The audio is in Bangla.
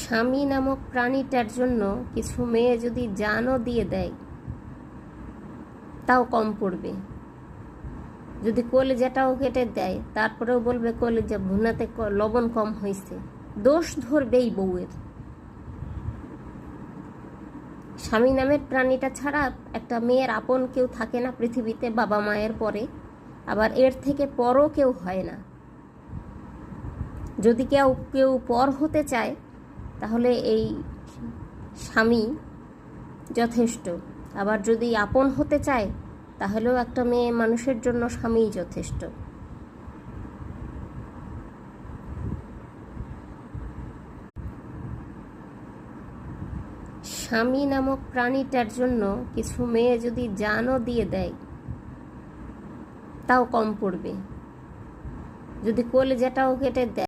স্বামী নামক প্রাণীটার জন্য কিছু মেয়ে যদি জানও দিয়ে দেয় তাও কম পড়বে। যদি কলিজাটাও কেটে দেয় তারপরেও বলবে কলিজা ভুনাতে লবণ কম হয়েছে, দোষ ধরবেই বউয়ের। স্বামী নামের প্রাণীটা ছাড়া একটা মেয়ের আপন কেউ থাকে না পৃথিবীতে, বাবা মায়ের পরে। আবার এর থেকে পরও কেউ হয় না। যদি কেউ পর হতে চায় তাহলে এই স্বামী যথেষ্ট। আবার যদি আপন হতে চায় তাহলেও একটা মেয়ে মানুষের জন্য স্বামীই যথেষ্ট। স্বামী নামক প্রাণীটার জন্য কিছু মেয়ে যদি জানও দিয়ে দেয় তাও কম পড়বে। যদি কলিজাটাও কেটে দেয়